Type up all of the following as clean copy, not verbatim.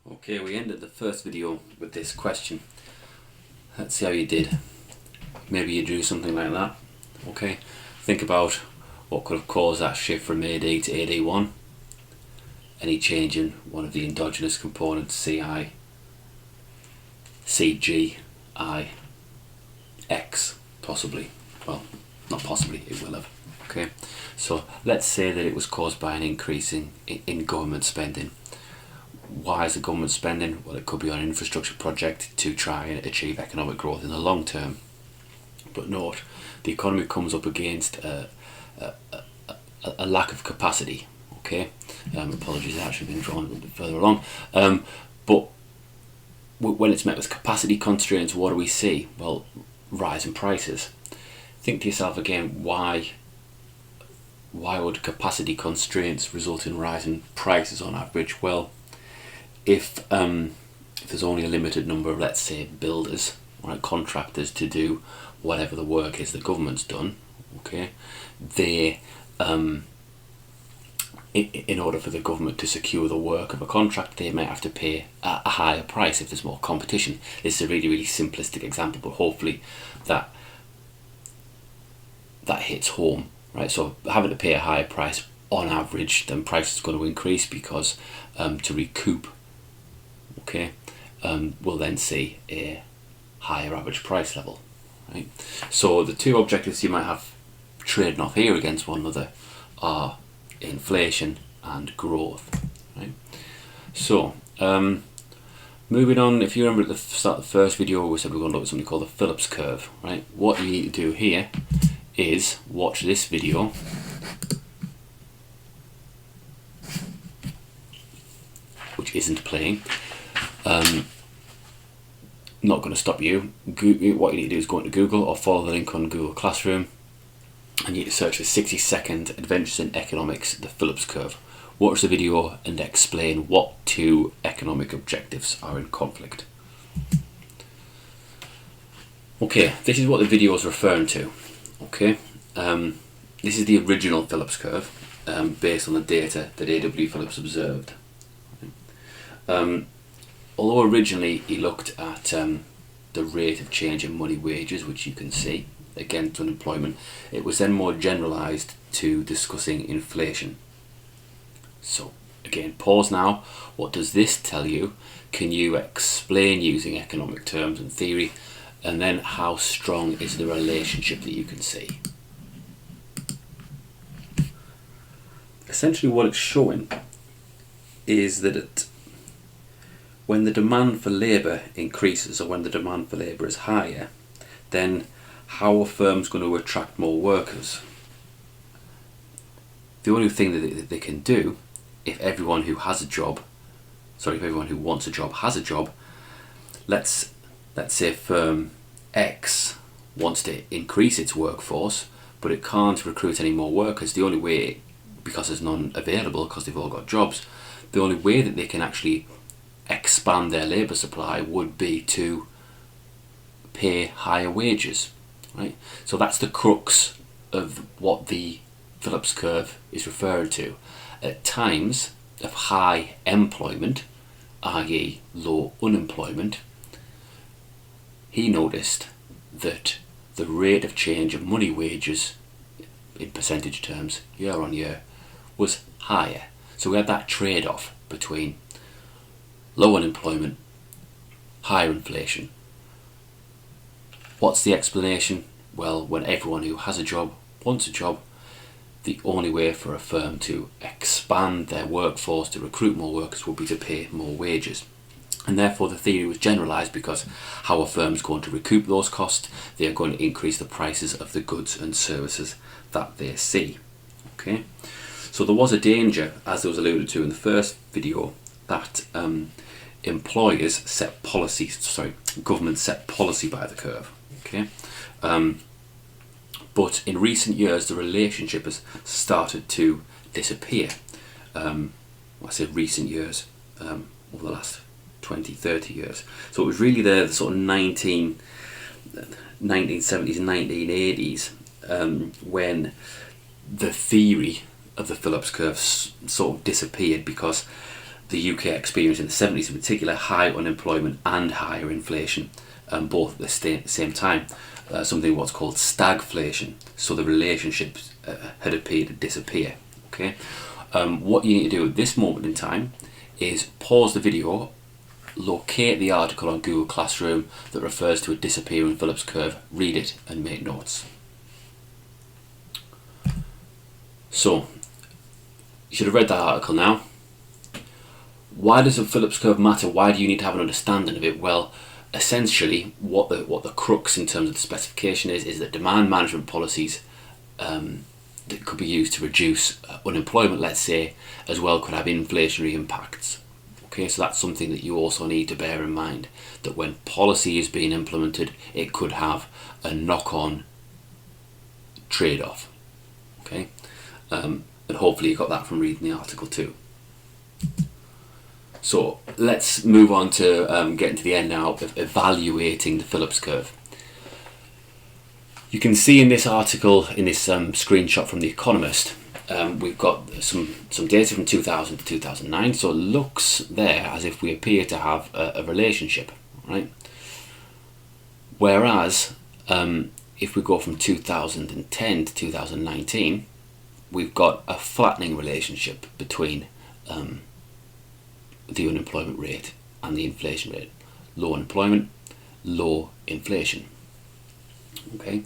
Okay, we ended the first video with this question. Let's see how you did. Maybe you drew something like that. Okay, think about what could have caused that shift from AD to AD1. Any change in one of the endogenous components, CI, CG, I, X, possibly. Well, not possibly, it will have. Okay, so let's say that it was caused by an increase in government spending. Why is the government spending? Well, it could be on an infrastructure project to try and achieve economic growth in the long term. But note, the economy comes up against a lack of capacity. Okay, apologies, it's actually been drawn a little bit further along. But when it's met with capacity constraints, what do we see? Well, rise in prices. Think to yourself again, why would capacity constraints result in rising prices on average? Well, if there's only a limited number of, let's say, builders, right, contractors to do whatever the work is the government's done, okay, they in order for the government to secure the work of a contract, they may have to pay a higher price if there's more competition. This is a really simplistic example, but hopefully that hits home, right? So having to pay a higher price on average, then price is going to increase because to recoup, okay, we'll then see a higher average price level, right? So the two objectives you might have trading off here against one another are inflation and growth, right? So moving on, if you remember at the start of the first video, we said we're going to look at something called the Phillips curve, right? What you need to do here is watch this video which isn't playing. Not going to stop you. What you need to do is go into Google or follow the link on Google Classroom, and you need to search for 60-second Adventures in Economics, the Phillips curve. Watch the video and explain what two economic objectives are in conflict. Okay, this is what the video is referring to. Okay, this is the original Phillips curve based on the data that A.W. Phillips observed. Although originally he looked at the rate of change in money wages, which you can see against unemployment, it was then more generalised to discussing inflation. So again, pause now. What does this tell you? Can you explain using economic terms and theory? And then how strong is the relationship that you can see? Essentially what it's showing is that when the demand for labour increases, or when the demand for labour is higher, then how are firms going to attract more workers? The only thing that they can do, if everyone who has a job, if everyone who wants a job has a job, let's say firm X wants to increase its workforce, but it can't recruit any more workers. The only way, because there's none available, because they've all got jobs, the only way that they can actually expand their labour supply would be to pay higher wages, right? So that's the crux of what the Phillips curve is referring to. At times of high employment, i.e. low unemployment, he noticed that the rate of change of money wages in percentage terms year on year was higher. So we had that trade-off between low unemployment, higher inflation. What's the explanation? Well, when everyone who has a job wants a job, the only way for a firm to expand their workforce, to recruit more workers, would be to pay more wages. And therefore the theory was generalised because how are firms going to recoup those costs? They are going to increase the prices of the goods and services that they see. Okay, so there was a danger, as there was alluded to in the first video, that employers set policy, governments set policy by the curve. Okay, but in recent years the relationship has started to disappear. I say recent years, over the last 20-30 years. So it was really the sort of 1970s and 1980s when the theory of the Phillips curve sort of disappeared, because the UK experienced in the 70s in particular high unemployment and higher inflation, both at the same time. Something what's called stagflation. So the relationships had appeared to disappear. Okay, what you need to do at this moment in time is pause the video, locate the article on Google Classroom that refers to a disappearing Phillips curve, read it and make notes. So, you should have read that article now. Why does the Phillips curve matter? Why do you need to have an understanding of it? Well, essentially, what the crux in terms of the specification is that demand management policies that could be used to reduce unemployment, let's say, as well could have inflationary impacts. Okay, so that's something that you also need to bear in mind, that when policy is being implemented, it could have a knock-on trade-off. Okay, and hopefully you got that from reading the article too. So let's move on to getting to the end now of evaluating the Phillips curve. You can see in this article, in this screenshot from The Economist, we've got some data from 2000 to 2009, so it looks there as if we appear to have a relationship, right? Whereas, if we go from 2010 to 2019, we've got a flattening relationship between the unemployment rate and the inflation rate. Low unemployment, low inflation. Okay,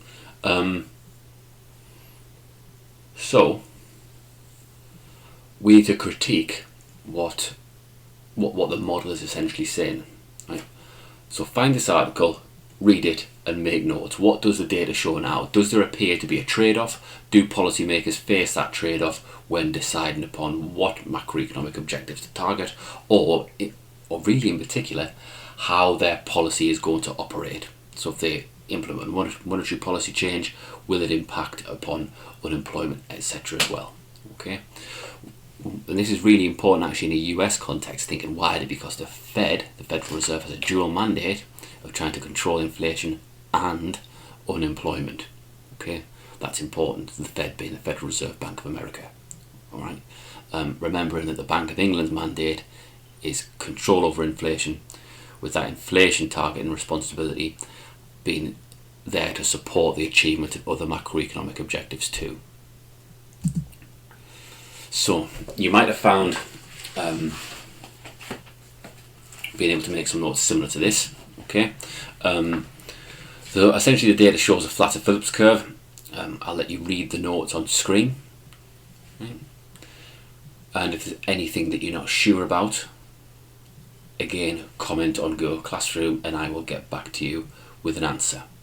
so we need to critique what the model is essentially saying. Right? So find this article, read it, and make notes. What does the data show now? Does there appear to be a trade-off? Do policymakers face that trade-off when deciding upon what macroeconomic objectives to target, or really in particular, how their policy is going to operate? So if they implement monetary policy change, will it impact upon unemployment, etc. as well? Okay, and this is really important actually in a US context, thinking wider, because the Federal Reserve, has a dual mandate of trying to control inflation and unemployment. Okay, that's important, the Fed being the Federal Reserve Bank of America. Alright, remembering that the Bank of England's mandate is control over inflation, with that inflation target and responsibility being there to support the achievement of other macroeconomic objectives too. So you might have found being able to make some notes similar to this. Okay, so essentially the data shows a flatter Phillips curve. I'll let you read the notes on screen. Right. And if there's anything that you're not sure about, again, comment on Google Classroom and I will get back to you with an answer.